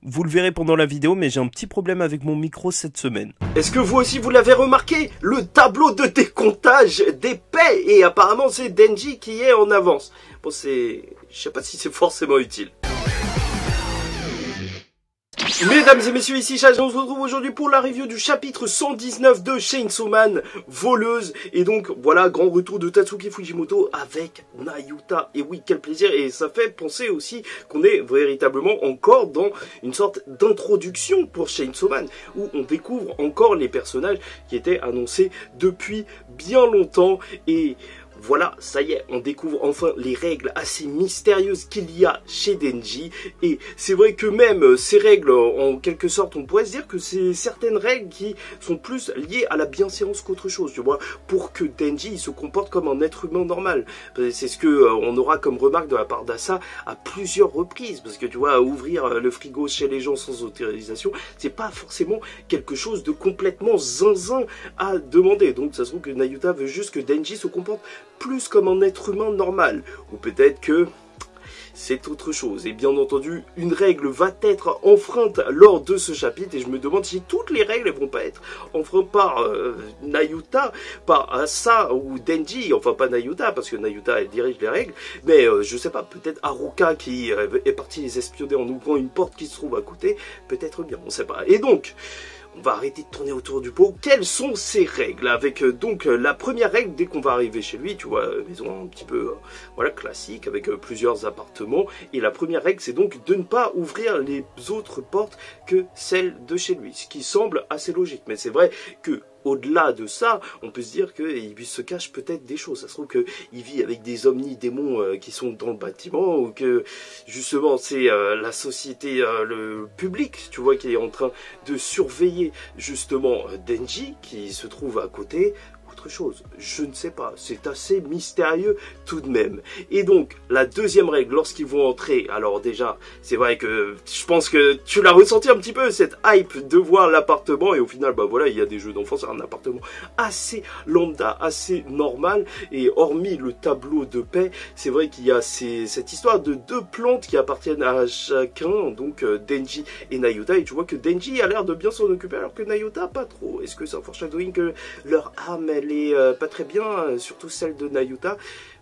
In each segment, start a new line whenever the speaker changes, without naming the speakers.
Vous le verrez pendant la vidéo, mais j'ai un petit problème avec mon micro cette semaine.
Est-ce que vous aussi vous l'avez remarqué? Le tableau de décomptage des paix, et apparemment c'est Denji qui est en avance. Bon, je sais pas si c'est forcément utile. Mesdames et messieurs, ici Chaz, on se retrouve aujourd'hui pour la review du chapitre 119 de Chainsaw Man, Voleuse. Et donc, voilà, grand retour de Tatsuki Fujimoto avec Nayuta. Et oui, quel plaisir. Et ça fait penser aussi qu'on est véritablement encore dans une sorte d'introduction pour Chainsaw Man, où on découvre encore les personnages qui étaient annoncés depuis bien longtemps. Et voilà, ça y est, on découvre enfin les règles assez mystérieuses qu'il y a chez Denji. Et c'est vrai que même ces règles, en quelque sorte, on pourrait se dire que c'est certaines règles qui sont plus liées à la bienséance qu'autre chose, tu vois, pour que Denji se comporte comme un être humain normal. C'est ce que on aura comme remarque de la part d'Asa à plusieurs reprises, parce que tu vois, ouvrir le frigo chez les gens sans autorisation, c'est pas forcément quelque chose de complètement zinzin à demander. Donc ça se trouve que Nayuta veut juste que Denji se comporte plus comme un être humain normal, ou peut-être que c'est autre chose. Et bien entendu, une règle va être enfreinte lors de ce chapitre, et je me demande si toutes les règles ne vont pas être enfreintes par Nayuta, par Asa ou Denji. Enfin, pas Nayuta, parce que Nayuta, elle dirige les règles, mais je sais pas, peut-être Haruka qui est parti les espionner en ouvrant une porte qui se trouve à côté, peut-être bien, on sait pas. Et donc, on va arrêter de tourner autour du pot. Quelles sont ces règles? Avec donc la première règle, dès qu'on va arriver chez lui, tu vois, maison un petit peu voilà, classique, avec plusieurs appartements. Et la première règle, c'est donc de ne pas ouvrir les autres portes que celles de chez lui. Ce qui semble assez logique. Mais c'est vrai que au-delà de ça, on peut se dire qu'il se cache peut-être des choses. Ça se trouve qu'il vit avec des omnidémons qui sont dans le bâtiment, ou que justement c'est la société, le public, tu vois, qui est en train de surveiller justement Denji, qui se trouve à côté. Autre chose, je ne sais pas, c'est assez mystérieux tout de même. Et donc, la deuxième règle, lorsqu'ils vont entrer, alors déjà, c'est vrai que je pense que tu l'as ressenti un petit peu, cette hype de voir l'appartement, et au final, bah voilà, il y a des jeux d'enfants, c'est un appartement assez lambda, assez normal, et hormis le tableau de paix, c'est vrai qu'il y a cette histoire de deux plantes qui appartiennent à chacun, donc Denji et Nayuta, et tu vois que Denji a l'air de bien s'en occuper, alors que Nayuta, pas trop. Est-ce que c'est un foreshadowing que leur âme, elle est pas très bien, surtout celle de Nayuta?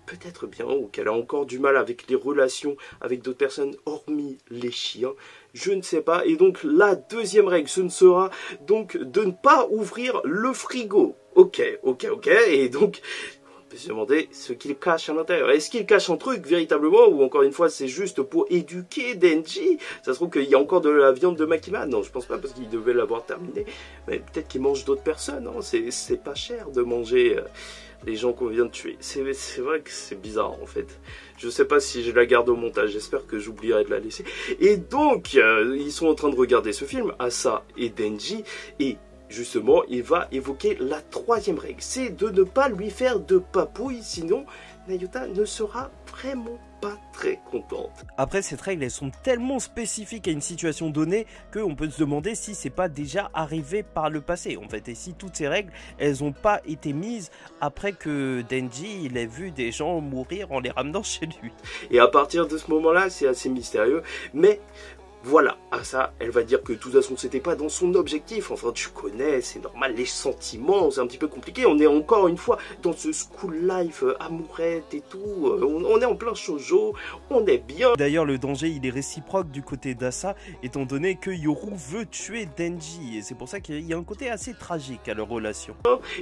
Peut-être bien, ou qu'elle a encore du mal avec les relations avec d'autres personnes hormis les chiens, je ne sais pas. Et donc la deuxième règle, ce ne sera donc de ne pas ouvrir le frigo. Ok, et donc on peut se demander ce qu'il cache à l'intérieur. Est-ce qu'il cache un truc véritablement, ou encore une fois c'est juste pour éduquer Denji? Ça se trouve qu'il y a encore de la viande de Makima. Non, je pense pas, parce qu'il devait l'avoir terminé. Mais peut-être qu'il mange d'autres personnes, hein. C'est pas cher de manger les gens qu'on vient de tuer. C'est vrai que c'est bizarre en fait. Je sais pas si je la garde au montage, j'espère que j'oublierai de la laisser. Et donc, ils sont en train de regarder ce film, Asa et Denji, et justement, il va évoquer la troisième règle, c'est de ne pas lui faire de papouille, sinon Nayuta ne sera vraiment pas très contente.
Après, cette règle, elles sont tellement spécifiques à une situation donnée qu'on peut se demander si c'est pas déjà arrivé par le passé, en fait. Et si toutes ces règles, elles n'ont pas été mises après que Denji, il ait vu des gens mourir en les ramenant chez lui.
Et à partir de ce moment-là, c'est assez mystérieux, mais voilà, Asa, elle va dire que de toute façon c'était pas dans son objectif, enfin tu connais, c'est normal, les sentiments, c'est un petit peu compliqué, on est encore une fois dans ce school life amourette et tout, on est en plein shoujo, on est bien.
D'ailleurs le danger il est réciproque du côté d'Asa, étant donné que Yoru veut tuer Denji, et c'est pour ça qu'il y a un côté assez tragique à leur relation.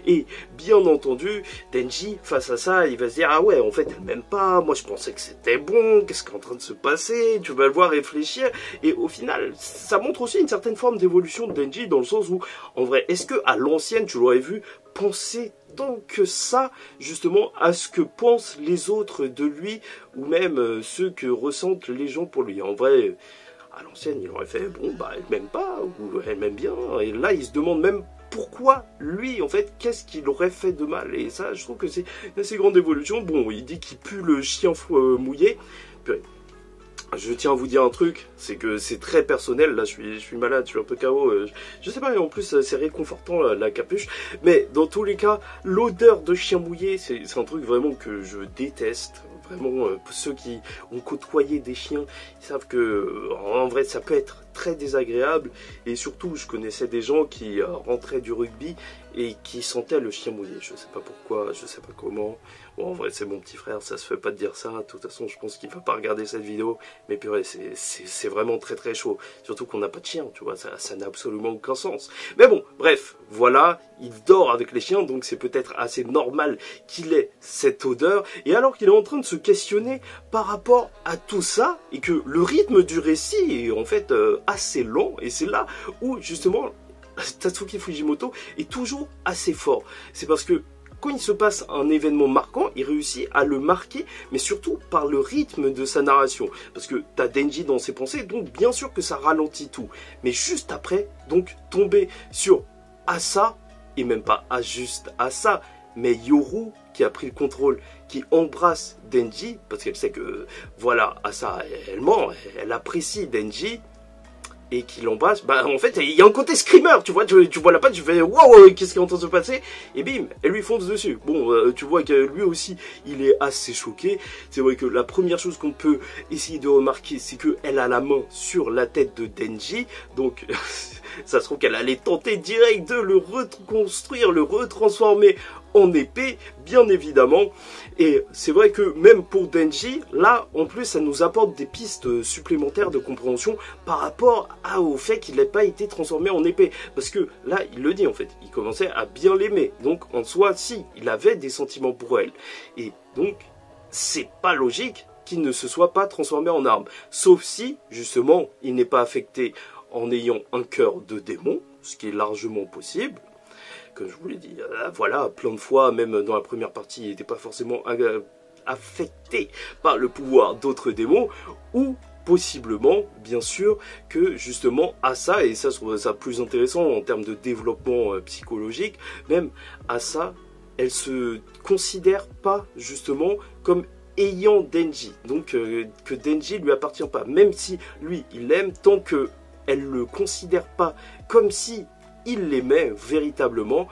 Et bien entendu, Denji, face à ça, il va se dire, ah ouais, en fait elle m'aime pas, moi je pensais que c'était bon, qu'est-ce qui est en train de se passer, tu vas le voir réfléchir. Et au final, ça montre aussi une certaine forme d'évolution de Denji, dans le sens où, en vrai, est-ce que à l'ancienne, tu l'aurais vu penser tant que ça, justement, à ce que pensent les autres de lui, ou même ce que ressentent les gens pour lui? En vrai, à l'ancienne, il aurait fait, bon, bah, elle m'aime pas, ou elle m'aime bien, et là, il se demande même pourquoi lui, en fait, qu'est-ce qu'il aurait fait de mal? Et ça, je trouve que c'est une assez grande évolution. Bon, il dit qu'il pue le chien mouillé, puis, je tiens à vous dire un truc, c'est que c'est très personnel, là je suis malade, je suis un peu KO, je sais pas, et en plus c'est réconfortant la capuche, mais dans tous les cas, l'odeur de chien mouillé, c'est un truc vraiment que je déteste. Vraiment, ceux qui ont côtoyé des chiens, ils savent que en vrai ça peut être très désagréable. Et surtout, je connaissais des gens qui rentraient du rugby et qui sentaient le chien mouillé. Je sais pas pourquoi, je sais pas comment. Bon, en vrai, c'est mon petit frère, ça se fait pas de dire ça. De toute façon, je pense qu'il va pas regarder cette vidéo. Mais purée, c'est vraiment très très chaud. Surtout qu'on n'a pas de chien, tu vois, ça n'a absolument aucun sens. Mais bon, bref, voilà, il dort avec les chiens, donc c'est peut-être assez normal qu'il ait cette odeur. Et alors qu'il est en train de se questionner par rapport à tout ça, et que le rythme du récit est en fait assez lent, et c'est là où justement Tatsuki Fujimoto est toujours assez fort. C'est parce que quand il se passe un événement marquant, il réussit à le marquer, mais surtout par le rythme de sa narration. Parce que t'as Denji dans ses pensées, donc bien sûr que ça ralentit tout. Mais juste après, donc tomber sur Asa, et même pas juste Asa, mais Yoru qui a pris le contrôle, qui embrasse Denji, parce qu'elle sait que, voilà, Asa, elle ment, elle apprécie Denji, et qui l'embrasse, bah en fait il y a un côté screamer, tu vois, tu vois la patte, tu fais waouh, qu'est-ce qui est en train de se passer, et bim, elle lui fonce dessus. Bon, tu vois que lui aussi il est assez choqué. C'est vrai que la première chose qu'on peut essayer de remarquer, c'est qu'elle a la main sur la tête de Denji, donc ça se trouve qu'elle allait tenter direct de le reconstruire, le retransformer en épée, bien évidemment. Et c'est vrai que même pour Denji, là, en plus, ça nous apporte des pistes supplémentaires de compréhension par rapport au fait qu'il n'ait pas été transformé en épée. Parce que là, il le dit en fait, il commençait à bien l'aimer. Donc, en soi, si, il avait des sentiments pour elle. Et donc, c'est pas logique qu'il ne se soit pas transformé en arme. Sauf si, justement, il n'est pas affecté en ayant un cœur de démon, ce qui est largement possible. Comme je vous l'ai dit, voilà, plein de fois, même dans la première partie, il n'était pas forcément affecté par le pouvoir d'autres démons, ou possiblement, bien sûr, que justement Asa, et ça je trouve ça plus intéressant en termes de développement psychologique, même Asa, elle se considère pas justement comme ayant Denji, donc que Denji lui appartient pas, même si lui il l'aime, tant que elle le considère pas comme si il l'aimait véritablement,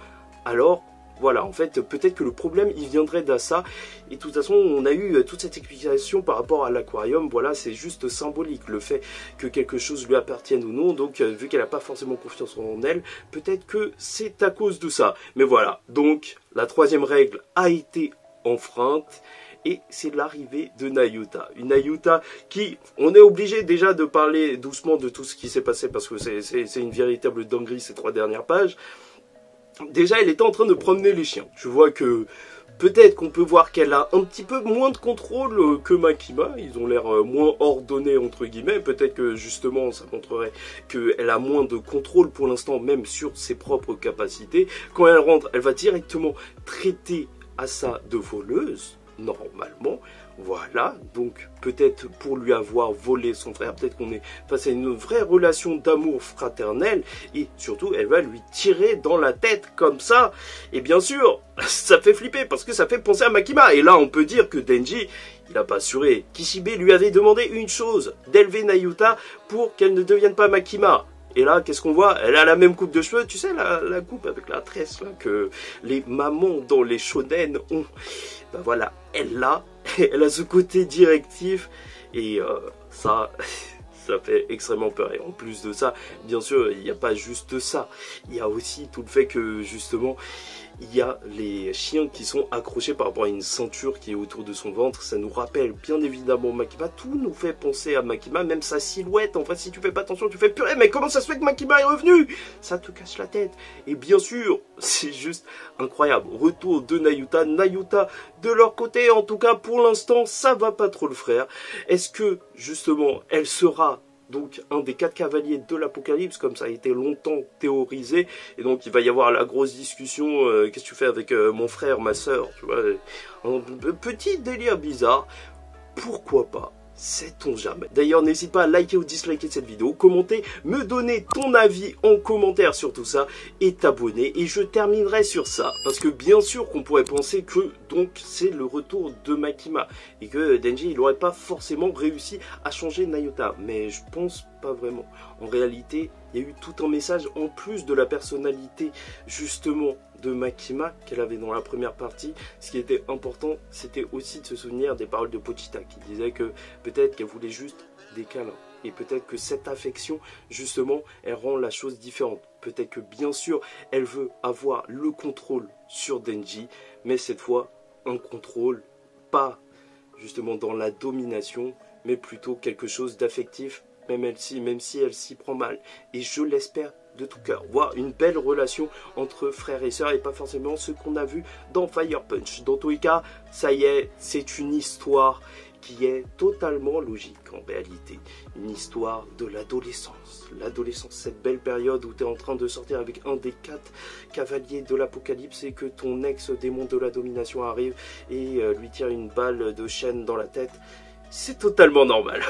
alors voilà, en fait, peut-être que le problème, il viendrait d'Asa, et de toute façon, on a eu toute cette explication par rapport à l'aquarium, voilà, c'est juste symbolique, le fait que quelque chose lui appartienne ou non, donc vu qu'elle n'a pas forcément confiance en elle, peut-être que c'est à cause de ça. Mais voilà, donc, la troisième règle a été enfreinte, et c'est l'arrivée de Nayuta. Une Nayuta qui, on est obligé déjà de parler doucement de tout ce qui s'est passé parce que c'est une véritable dinguerie ces 3 dernières pages. Déjà, elle était en train de promener les chiens. Je vois que peut-être qu'on peut voir qu'elle a un petit peu moins de contrôle que Makima. Ils ont l'air moins ordonnés entre guillemets. Peut-être que justement ça montrerait qu'elle a moins de contrôle pour l'instant même sur ses propres capacités. Quand elle rentre, elle va directement traiter Asa de voleuse. Normalement, voilà, donc peut-être pour lui avoir volé son frère, peut-être qu'on est face à une vraie relation d'amour fraternel, et surtout elle va lui tirer dans la tête comme ça, et bien sûr, ça fait flipper, parce que ça fait penser à Makima, et là on peut dire que Denji, il n'a pas assuré. Kishibe lui avait demandé une chose, d'élever Nayuta pour qu'elle ne devienne pas Makima. Et là, qu'est-ce qu'on voit? Elle a la même coupe de cheveux, tu sais, la coupe avec la tresse là, que les mamans dans les shonen ont. Ben voilà, elle a ce côté directif, et ça fait extrêmement peur. Et en plus de ça, bien sûr, il n'y a pas juste ça. Il y a aussi tout le fait que, justement, il y a les chiens qui sont accrochés par rapport à une ceinture qui est autour de son ventre. Ça nous rappelle bien évidemment Makima. Tout nous fait penser à Makima, même sa silhouette. En fait, si tu fais pas attention, tu fais purée, mais comment ça se fait que Makima est revenu? Ça te casse la tête. Et bien sûr, c'est juste incroyable. Retour de Nayuta. Nayuta, de leur côté, en tout cas pour l'instant, ça va pas trop le frère. Est-ce que, justement, elle sera donc un des 4 cavaliers de l'Apocalypse, comme ça a été longtemps théorisé, et donc il va y avoir la grosse discussion, qu'est-ce que tu fais avec mon frère, ma soeur, tu vois, un petit délire bizarre, pourquoi pas? Sait-on jamais. D'ailleurs, n'hésite pas à liker ou disliker cette vidéo, commenter, me donner ton avis en commentaire sur tout ça et t'abonner. Et je terminerai sur ça, parce que bien sûr qu'on pourrait penser que donc c'est le retour de Makima et que Denji il n'aurait pas forcément réussi à changer Nayuta, mais je pense pas vraiment. En réalité, il y a eu tout un message en plus de la personnalité justement de Makima qu'elle avait dans la première partie. Ce qui était important, c'était aussi de se souvenir des paroles de Pochita qui disait que peut-être qu'elle voulait juste des câlins. Et peut-être que cette affection, justement, elle rend la chose différente. Peut-être que, bien sûr, elle veut avoir le contrôle sur Denji, mais cette fois, un contrôle pas justement dans la domination, mais plutôt quelque chose d'affectif, même si elle s'y prend mal. Et je l'espère de tout cœur. Voir une belle relation entre frères et sœurs, et pas forcément ce qu'on a vu dans Fire Punch. Dans tous les cas, ça y est, c'est une histoire qui est totalement logique en réalité. Une histoire de l'adolescence. L'adolescence, cette belle période où tu es en train de sortir avec un des 4 cavaliers de l'apocalypse et que ton ex-démon de la domination arrive et lui tire une balle de chaîne dans la tête. C'est totalement normal.